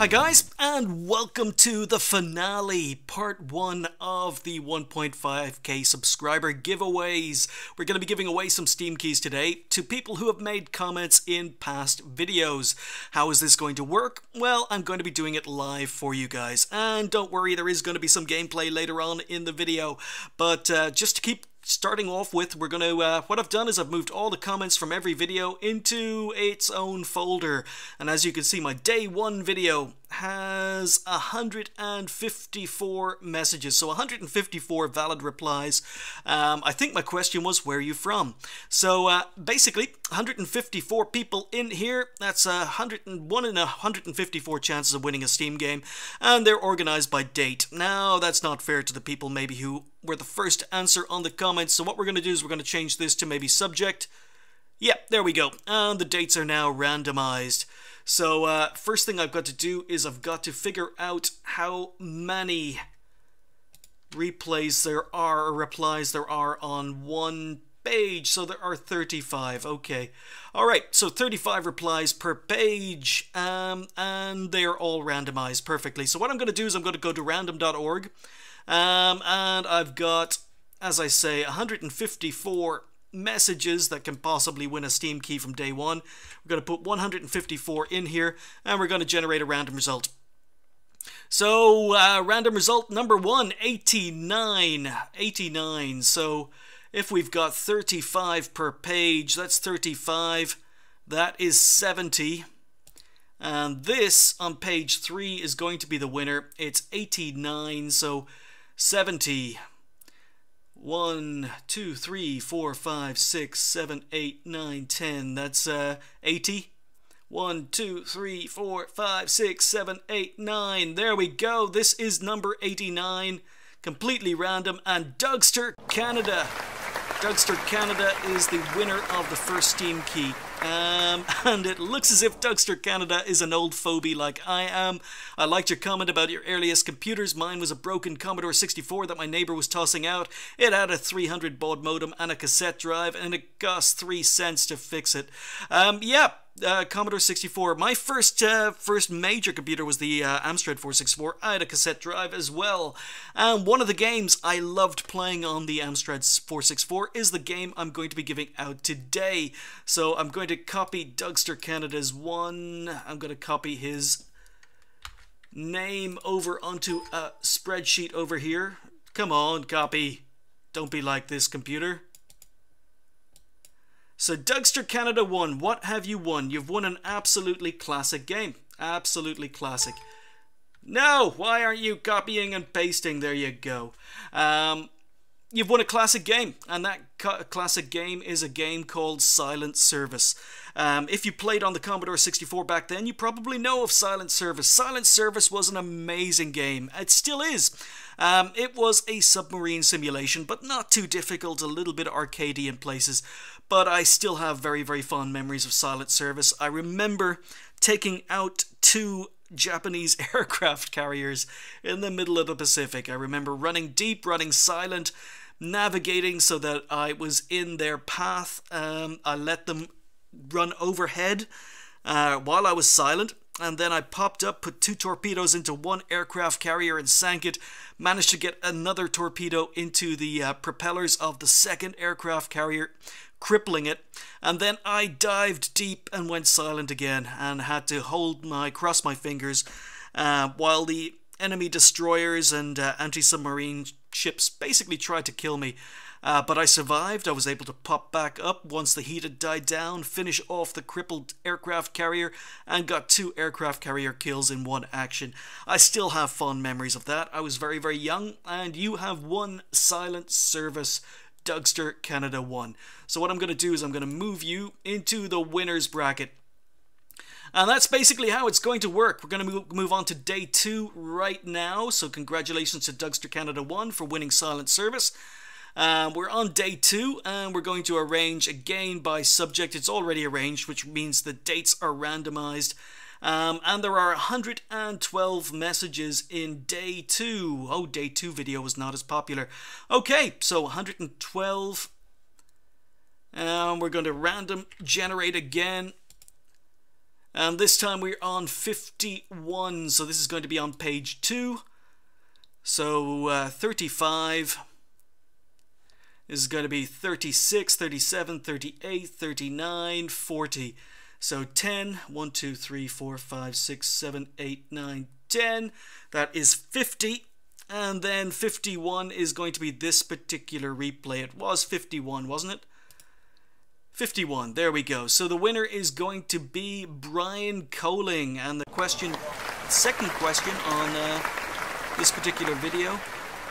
Hi guys, and welcome to the finale, part 1 of the 1.5k subscriber giveaways. We're going to be giving away some Steam keys today to people who have made comments in past videos. How is this going to work? Well, I'm going to be doing it live for you guys, and don't worry, there is going to be some gameplay later on in the video, but just to keep starting off with, we're going to, what I've done is I've moved all the comments from every video into its own folder. And as you can see, my day 1 video has 154 messages, so 154 valid replies. I think my question was, where are you from? So basically, 154 people in here, that's 101 in 154 chances of winning a Steam game, and they're organized by date. Now, that's not fair to the people maybe who were the first to answer on the comments, so what we're going to do is we're going to change this to maybe subject. Yep, there we go, and the dates are now randomized. So first thing I've got to do is I've got to figure out how many replays there are, or replies there are on one page. So there are 35, okay. Alright, so 35 replies per page, and they are all randomized perfectly. So what I'm going to do is I'm going to go to random.org, and I've got, as I say, 154 messages that can possibly win a Steam key from day 1. We're going to put 154 in here, and we're going to generate a random result. So, random result number 1, 89. 89. So, if we've got 35 per page, that's 35. That is 70. And this, on page 3, is going to be the winner. It's 89, so 70. 1, 2, 3, 4, 5, 6, 7, 8, 9, 10. That's 80. 1, 2, 3, 4, 5, 6, 7, 8, 9. There we go. This is number 89. Completely random. And Dougster Canada. Dougster Canada is the winner of the first Steam key. And it looks as if Dougster Canada is an old phobie like I am. I liked your comment about your earliest computers. Mine was a broken Commodore 64 that my neighbor was tossing out. It had a 300 baud modem and a cassette drive, and it cost 3 cents to fix it. Commodore 64. My first major computer was the Amstrad 464. I had a cassette drive as well. And one of the games I loved playing on the Amstrad 464 is the game I'm going to be giving out today. So I'm going to copy Dougster Canada's one. I'm going to copy his name over onto a spreadsheet over here. Come on, copy. Don't be like this, computer. So Dougster Canada 1, what have you won? You've won an absolutely classic game. Absolutely classic. No, why aren't you copying and pasting? There you go. You've won a classic game, and that classic game is a game called Silent Service. If you played on the Commodore 64 back then, you probably know of Silent Service. Silent Service was an amazing game. It still is. It was a submarine simulation, but not too difficult, a little bit arcadey in places. But I still have very, very fond memories of Silent Service. I remember taking out 2 Japanese aircraft carriers in the middle of the Pacific. I remember running deep, running silent, navigating so that I was in their path. I let them run overhead while I was silent, and then I popped up, put 2 torpedoes into 1 aircraft carrier and sank it, managed to get another torpedo into the propellers of the 2nd aircraft carrier, crippling it, and then I dived deep and went silent again and had to cross my fingers while the enemy destroyers and anti-submarine ships basically tried to kill me. But I survived. I was able to pop back up once the heat had died down, finish off the crippled aircraft carrier, and got 2 aircraft carrier kills in 1 action. I still have fond memories of that. I was very, very young, and you have won Silent Service, Dougster Canada 1. So what I'm going to do is I'm going to move you into the winners bracket. And that's basically how it's going to work. We're going to move on to day 2 right now. So congratulations to Dougster Canada 1 for winning Silent Service. We're on day 2, and we're going to arrange again by subject. It's already arranged, which means the dates are randomized. And there are 112 messages in day 2. Oh, day 2 video was not as popular. Okay, so 112. We're going to random generate again. And this time we're on 51, so this is going to be on page 2. So 35 is going to be 36, 37, 38, 39, 40. So 10, 1, 2, 3, 4, 5, 6, 7, 8, 9, 10. That is 50. And then 51 is going to be this particular replay. It was 51, wasn't it? 51, there we go. So the winner is going to be Brian Koelling. And the second question on this particular video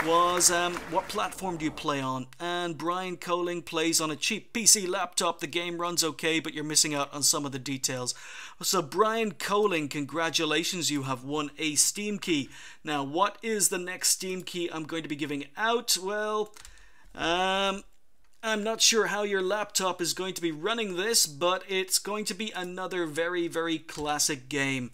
was what platform do you play on? And Brian Koelling plays on a cheap PC laptop. The game runs okay, but you're missing out on some of the details. So Brian Koelling, congratulations, you have won a Steam key. Now what is the next Steam key I'm going to be giving out? Well, I'm not sure how your laptop is going to be running this, but it's going to be another very, very classic game.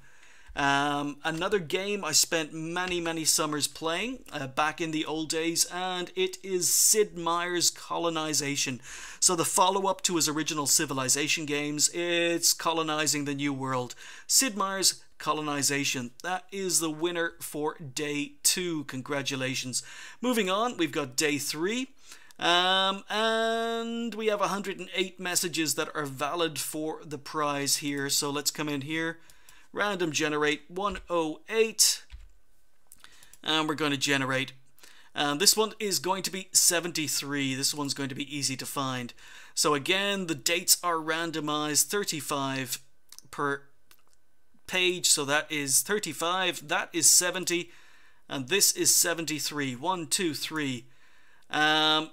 Another game I spent many summers playing back in the old days, and it is Sid Meier's Colonization. So the follow-up to his original Civilization games, it's colonizing the New World. Sid Meier's Colonization. That is the winner for day 2. Congratulations. Moving on, we've got day 3. And we have 108 messages that are valid for the prize here. So let's come in here. Random generate 108, and we're going to generate. This one is going to be 73. This one's going to be easy to find. So again, the dates are randomized, 35 per page. So that is 35. That is 70, and this is 73. 1, 2, 3. And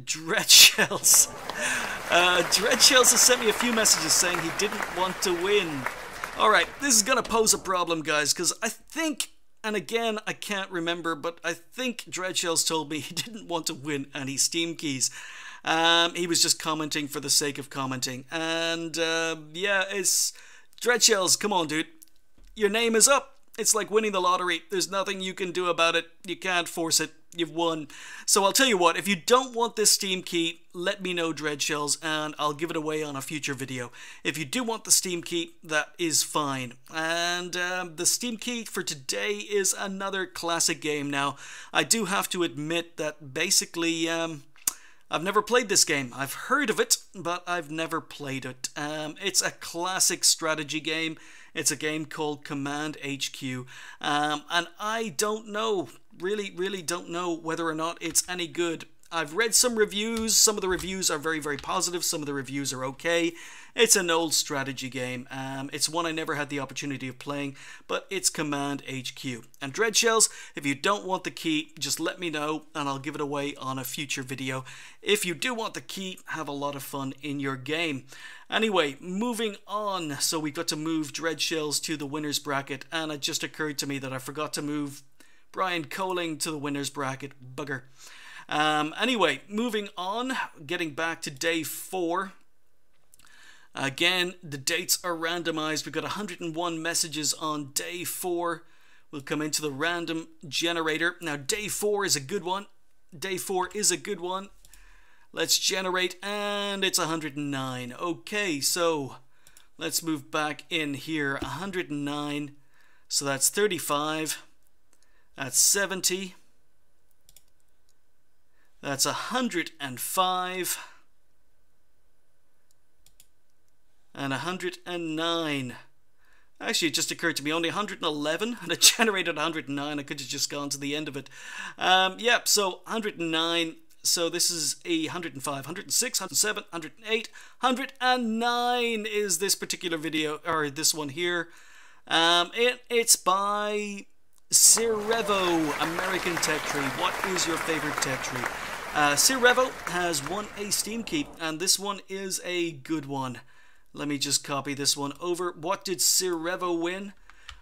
Dreadshells. Dreadshells has sent me a few messages saying he didn't want to win. Alright, this is going to pose a problem, guys, because I think, and again, I can't remember, but I think Dreadshells told me he didn't want to win any Steam keys. He was just commenting for the sake of commenting. And, yeah, it's... Dreadshells, come on, dude. Your name is up. It's like winning the lottery. There's nothing you can do about it. You can't force it. You've won. So I'll tell you what, if you don't want this Steam key, let me know, Dreadshells, and I'll give it away on a future video. If you do want the Steam key, that is fine. And the Steam key for today is another classic game. Now, I do have to admit that basically, I've never played this game. I've heard of it, but I've never played it. It's a classic strategy game. It's a game called Command HQ. And I don't know, really don't know whether or not it's any good. I've read some reviews. Some of the reviews are very, very positive. Some of the reviews are okay. It's an old strategy game. It's one I never had the opportunity of playing, but it's Command HQ. And Dreadshells, if you don't want the key, just let me know and I'll give it away on a future video. If you do want the key, have a lot of fun in your game. Anyway, moving on. So we got to move Dreadshells to the winner's bracket, and it just occurred to me that I forgot to move Brian Koelling to the winner's bracket. Bugger. Anyway, moving on, getting back to day 4. Again, the dates are randomized. We've got 101 messages on day 4. We'll come into the random generator. Now, day 4 is a good one. Day 4 is a good one. Let's generate, and it's 109. Okay, so let's move back in here. 109. So that's 35. That's 70. That's 105. And 109. Actually, it just occurred to me, only 111, and it generated 109. I could have just gone to the end of it. Yep, so 109. So this is a 105, 106, 107, 108, 109 is this particular video, or this one here. It's by Revo, American Tech Tree. What is your favorite tech tree? Revo has won a Steam key, and this one is a good one. Let me just copy this one over. What did Revo win?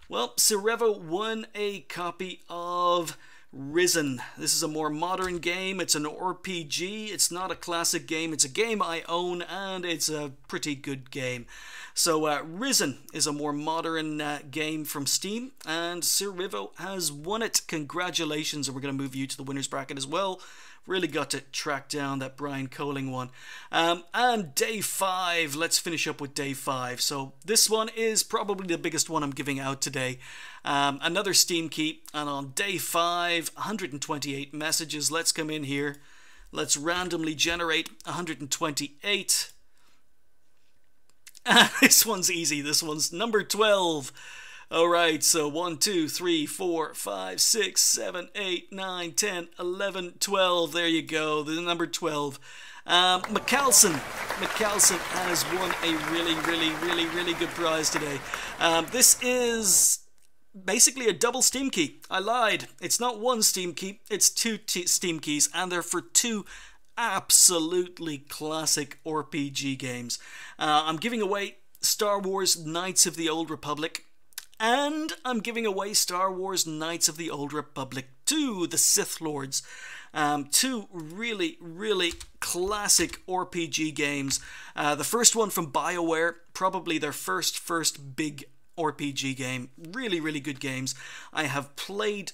Well, Revo won a copy of Risen. This is a more modern game. It's an RPG. It's not a classic game. It's a game I own, and it's a pretty good game. So Risen is a more modern game from Steam, and Revo has won it. Congratulations, and we're going to move you to the winner's bracket as well. Really got to track down that Brian Koelling one. And day 5, let's finish up with day 5. So this one is probably the biggest one I'm giving out today. Another Steam key, and on day 5, 128 messages. Let's come in here. Let's randomly generate 128. This one's easy. This one's number 12. Alright, so 1, 2, 3, 4, 5, 6, 7, 8, 9, 10, 11, 12. There you go, the number 12. MCallsen has won a really good prize today. This is basically a double Steam key. I lied. It's not one Steam key, it's 2 Steam keys, and they're for 2 absolutely classic RPG games. I'm giving away Star Wars Knights of the Old Republic, and I'm giving away Star Wars Knights of the Old Republic 2, the Sith Lords. 2 really classic RPG games. The first one from BioWare, probably their first big RPG game. Really good games. I have played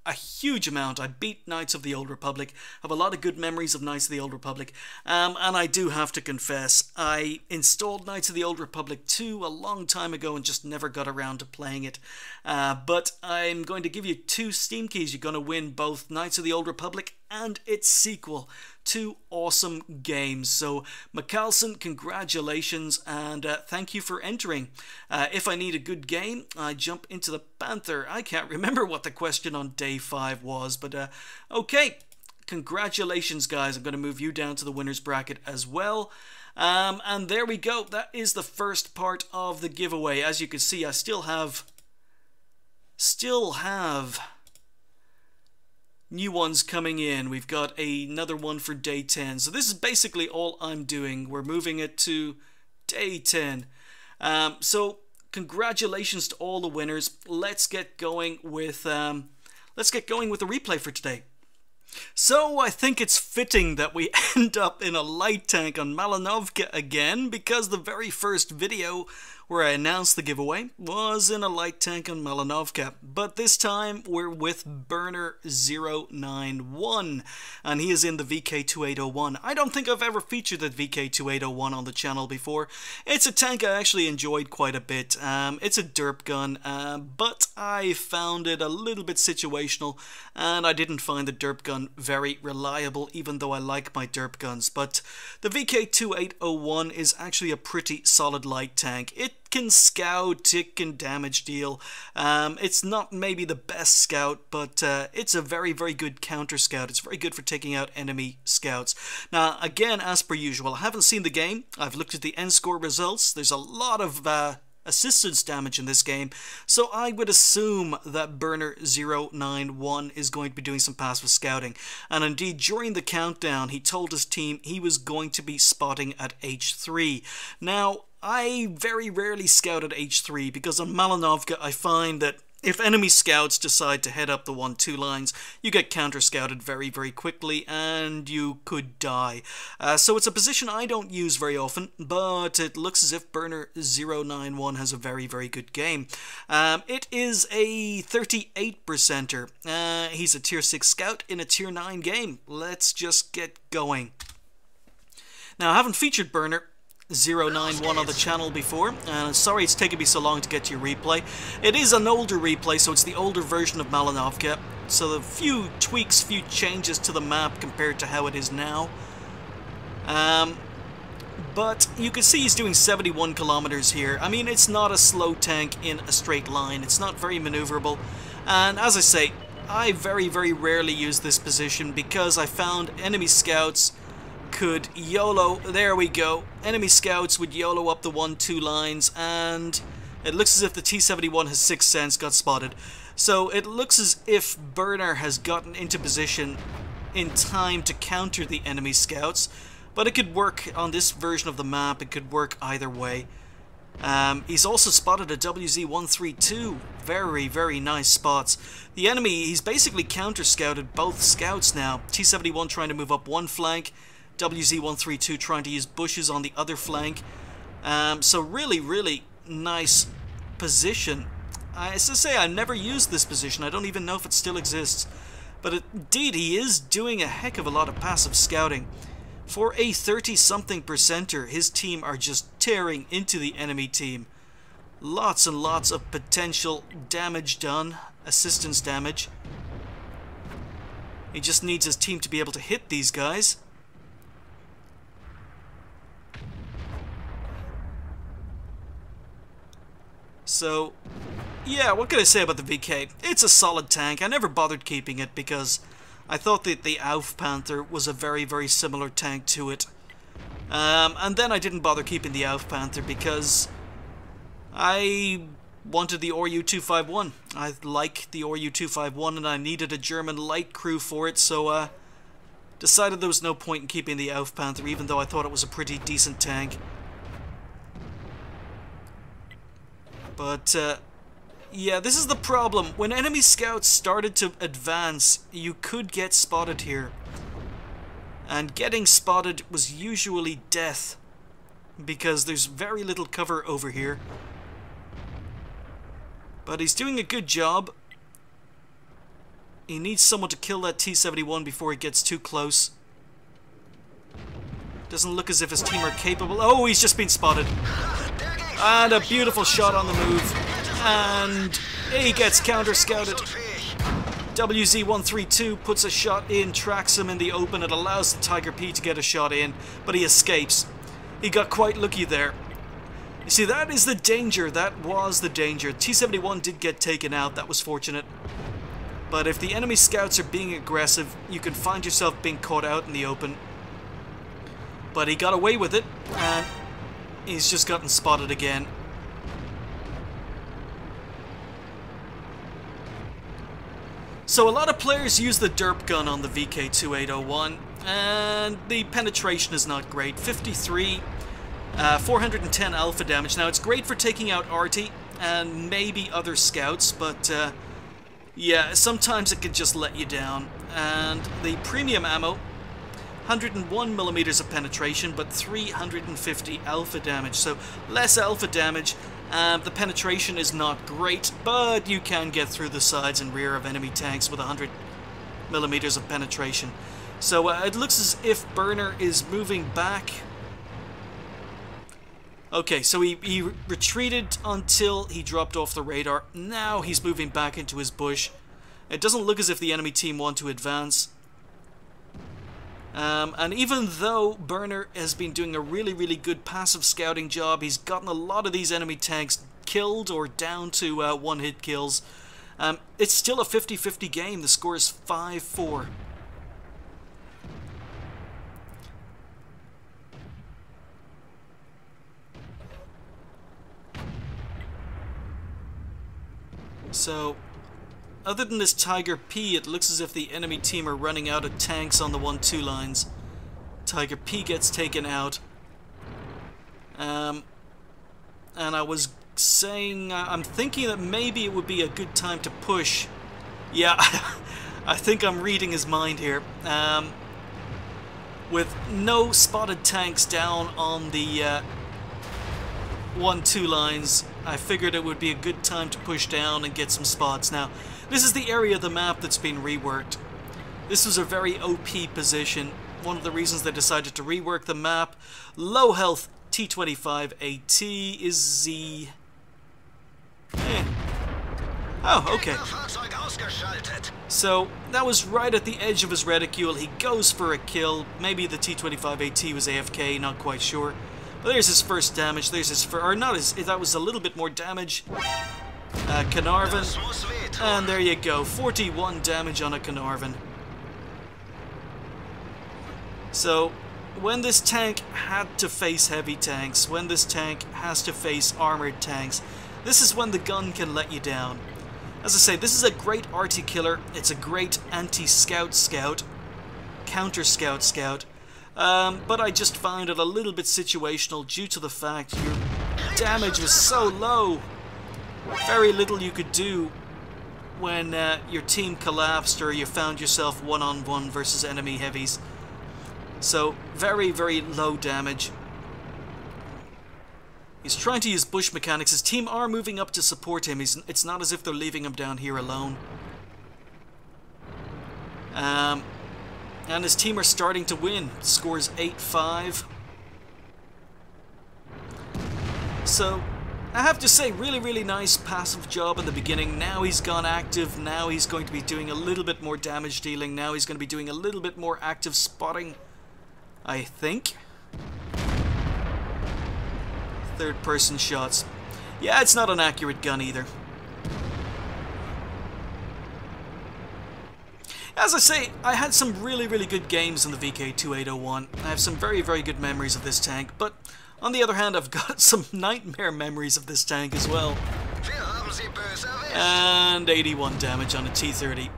a huge amount. I beat Knights of the Old Republic. Have a lot of good memories of Knights of the Old Republic. And I do have to confess, I installed Knights of the Old Republic 2 a long time ago and just never got around to playing it. But I'm going to give you 2 Steam keys. You're going to win both Knights of the Old Republic and its sequel. 2 awesome games. So MCallsen, congratulations, and thank you for entering. If I need a good game, I jump into the Panther. I can't remember what the question on day 5 was, but okay. Congratulations, guys. I'm going to move you down to the winner's bracket as well. And there we go. That is the first part of the giveaway. As you can see, I still have new ones coming in. We've got another one for day 10. So this is basically all I'm doing. We're moving it to day 10. So congratulations to all the winners. Let's get going with the replay for today. So I think it's fitting that we end up in a light tank on Malinovka again, because the very first video where I announced the giveaway was in a light tank on Malinovka. But this time we're with Burner091, and he is in the VK2801. I don't think I've ever featured the VK2801 on the channel before. It's a tank I actually enjoyed quite a bit. It's a derp gun, but I found it a little bit situational, and I didn't find the derp gun very reliable, even though I like my derp guns. But the VK2801 is actually a pretty solid light tank. It can scout, it can damage deal. It's not maybe the best scout, but it's a very good counter scout. It's very good for taking out enemy scouts. Now, again, as per usual, I haven't seen the game. I've looked at the end score results. There's a lot of assistance damage in this game, so I would assume that Burner091 is going to be doing some passive scouting. And indeed, during the countdown, he told his team he was going to be spotting at H3. Now, I very rarely scout at H3 because on Malinovka I find that if enemy scouts decide to head up the 1-2 lines, you get counter-scouted very quickly and you could die. So it's a position I don't use very often, but it looks as if Burner091 has a very good game. It is a 38%er. He's a tier 6 scout in a tier 9 game. Let's just get going. Now, I haven't featured Burner091 on the channel before, and sorry it's taken me so long to get to your replay. It is an older replay, so it's the older version of Malinovka, so a few tweaks, few changes to the map compared to how it is now. But you can see he's doing 71 kilometers here. I mean, it's not a slow tank in a straight line. It's not very maneuverable, and as I say, I very rarely use this position because I found enemy scouts could YOLO, there we go, enemy scouts would YOLO up the 1-2 lines, and it looks as if the T-71 has 6th sense, got spotted. So it looks as if Burner has gotten into position in time to counter the enemy scouts, but it could work on this version of the map, it could work either way. He's also spotted a WZ-132, very nice spots. The enemy, he's basically counter-scouted both scouts now, T-71 trying to move up one flank, WZ-132 trying to use bushes on the other flank. So really nice position. As I say, I never used this position. I don't even know if it still exists. But indeed, he is doing a heck of a lot of passive scouting. For a 30-something percenter, his team are just tearing into the enemy team. Lots and lots of potential damage done, assistance damage. He just needs his team to be able to hit these guys. So, yeah, what can I say about the VK? It's a solid tank. I never bothered keeping it because I thought that the Aufpanther was a very, very similar tank to it. And then I didn't bother keeping the Aufpanther because I wanted the RU-251. I like the RU-251 and I needed a German light crew for it, so decided there was no point in keeping the Aufpanther, even though I thought it was a pretty decent tank. But, yeah, this is the problem. When enemy scouts started to advance, you could get spotted here. And getting spotted was usually death, because there's very little cover over here. But he's doing a good job. He needs someone to kill that T-71 before he gets too close. Doesn't look as if his team are capable. Oh, he's just been spotted. And a beautiful shot on the move. And he gets counter-scouted. WZ-132 puts a shot in, tracks him in the open. It allows the Tiger P to get a shot in, but he escapes. He got quite lucky there. You see, that is the danger. That was the danger. T-71 did get taken out. That was fortunate. But if the enemy scouts are being aggressive, you can find yourself being caught out in the open. But he got away with it, and he's just gotten spotted again. So a lot of players use the derp gun on the VK2801, and the penetration is not great. 53, 410 alpha damage. Now it's great for taking out Arty and maybe other scouts, but yeah, sometimes it can just let you down. And the premium ammo, 101 millimeters of penetration, but 350 alpha damage. So less alpha damage. The penetration is not great, but you can get through the sides and rear of enemy tanks with 100 millimeters of penetration. So it looks as if Burner is moving back. Okay, so he retreated until he dropped off the radar. Now he's moving back into his bush. It doesn't look as if the enemy team want to advance. And even though Burner has been doing a really, really good passive scouting job, he's gotten a lot of these enemy tanks killed or down to one-hit kills. It's still a 50-50 game. The score is 5-4. So, other than this Tiger P, it looks as if the enemy team are running out of tanks on the 1-2 lines. Tiger P gets taken out. And I was saying, I'm thinking that maybe it would be a good time to push. Yeah, I think I'm reading his mind here. With no spotted tanks down on the 1-2 lines, I figured it would be a good time to push down and get some spots. Now, this is the area of the map that's been reworked. This was a very OP position. One of the reasons they decided to rework the map. Low health T25AT is the... Oh, okay. So, that was right at the edge of his reticule. He goes for a kill. Maybe the T25AT was AFK, not quite sure. But there's his first damage. There's his first... Or not his... That was a little bit more damage. Carnarvon. And there you go. 41 damage on a Carnarvon. So, when this tank had to face heavy tanks, when this tank has to face armored tanks, this is when the gun can let you down. As I say, this is a great arty killer. It's a great anti-scout scout. Counter-scout scout. But I just found it a little bit situational due to the fact your damage was so low. Very little you could do when your team collapsed or you found yourself one-on-one versus enemy heavies. So, very, very low damage. He's trying to use bush mechanics. His team are moving up to support him. It's not as if they're leaving him down here alone. And his team are starting to win. Scores 8-5. So, I have to say, really, really nice passive job in the beginning. Now he's gone active. Now he's going to be doing a little bit more damage dealing. Now he's going to be doing a little bit more active spotting, I think. Third-person shots. Yeah, it's not an accurate gun either. As I say, I had some really, really good games in the VK2801. I have some very, very good memories of this tank, but on the other hand, I've got some nightmare memories of this tank as well. And 81 damage on a T-30.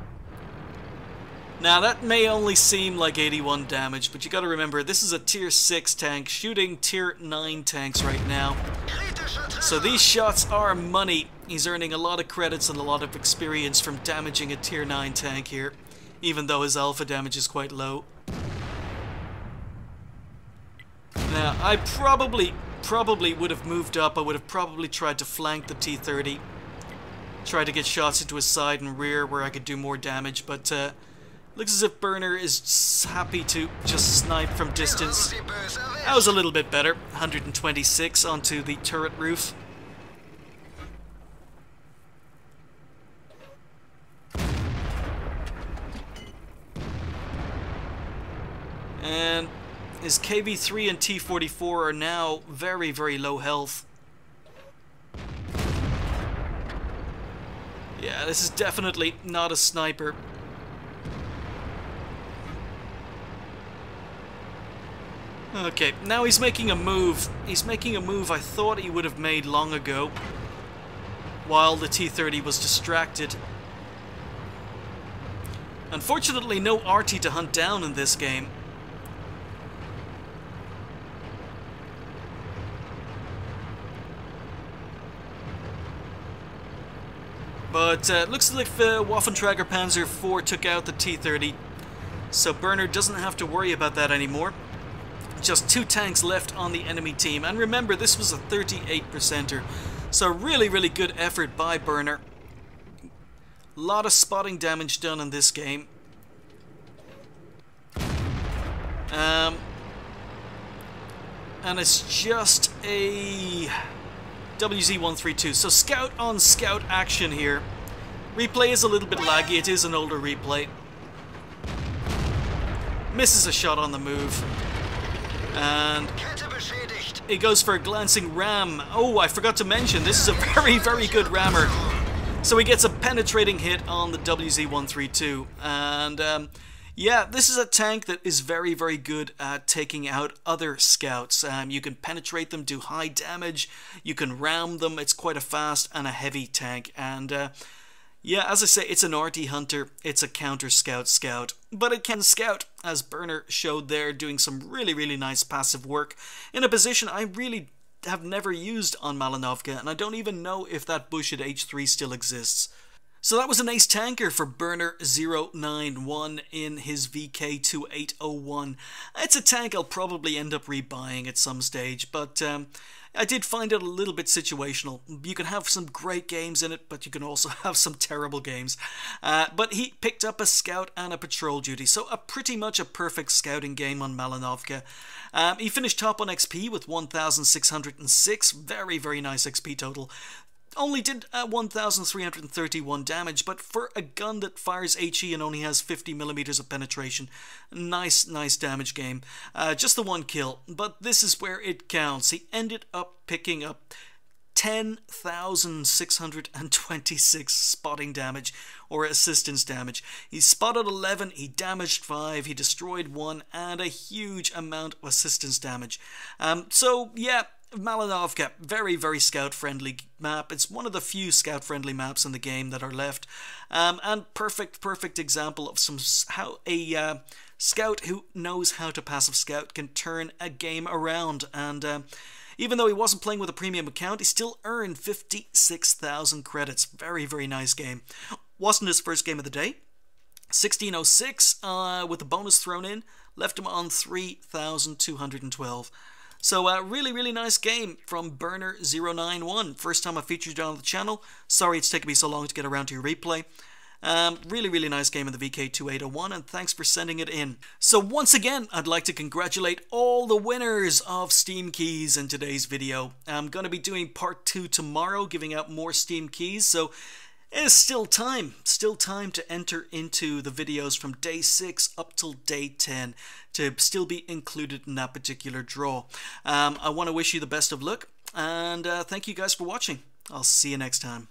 Now, that may only seem like 81 damage, but you gotta remember, this is a Tier 6 tank shooting Tier 9 tanks right now. So these shots are money. He's earning a lot of credits and a lot of experience from damaging a Tier 9 tank here, even though his alpha damage is quite low. Now, I probably would have moved up. I would have probably tried to flank the T-30. Try to get shots into his side and rear where I could do more damage, but looks as if Burner is happy to just snipe from distance. That was a little bit better. 126 onto the turret roof. And his KV-3 and T-44 are now very, very low health. Yeah, this is definitely not a sniper. Okay, now he's making a move. He's making a move I thought he would have made long ago, while the T-30 was distracted. Unfortunately, no RT to hunt down in this game. But looks like Waffenträger Panzer IV took out the T-30, so Burner doesn't have to worry about that anymore. Just 2 tanks left on the enemy team, and remember, this was a 38%er, so really, really good effort by Burner. A lot of spotting damage done in this game. And it's just a WZ-132. So scout on scout action here. Replay is a little bit laggy. It is an older replay. Misses a shot on the move. And he goes for a glancing ram. Oh, I forgot to mention, this is a very, very good rammer. So he gets a penetrating hit on the WZ-132. And yeah, this is a tank that is very, very good at taking out other scouts. You can penetrate them, do high damage, you can ram them. It's quite a fast and a heavy tank. And yeah, as I say, it's an RT hunter, it's a counter scout, but it can scout, as Burner showed there, doing some really, really nice passive work in a position I really have never used on Malinovka, and I don't even know if that bush at H3 still exists. So that was an ace tanker for Burner091 in his VK2801. It's a tank I'll probably end up rebuying at some stage, but I did find it a little bit situational. You can have some great games in it, but you can also have some terrible games. But he picked up a scout and a patrol duty, so pretty much a perfect scouting game on Malinovka. He finished top on XP with 1,606, very, very nice XP total. Only did 1,331 damage, but for a gun that fires HE and only has 50mm of penetration, nice damage game. Just the 1 kill, but this is where it counts. He ended up picking up 10,626 spotting damage, or assistance damage. He spotted 11, he damaged 5, he destroyed 1, and a huge amount of assistance damage. So yeah, Malinovka, very, very scout-friendly map. It's one of the few scout-friendly maps in the game that are left. And perfect example of how a scout who knows how to passive scout can turn a game around. And even though he wasn't playing with a premium account, he still earned 56,000 credits. Very, very nice game. Wasn't his first game of the day. 1606 with the bonus thrown in, left him on 3,212. So really, really nice game from Burner091. First time I featured it on the channel. Sorry it's taken me so long to get around to your replay. Really nice game of the VK2801, and thanks for sending it in. So once again, I'd like to congratulate all the winners of Steam keys in today's video. I'm going to be doing part 2 tomorrow, giving out more Steam keys, so it's still time to enter into the videos from day 6 up till day 10 to still be included in that particular draw. I want to wish you the best of luck, and thank you guys for watching. I'll see you next time.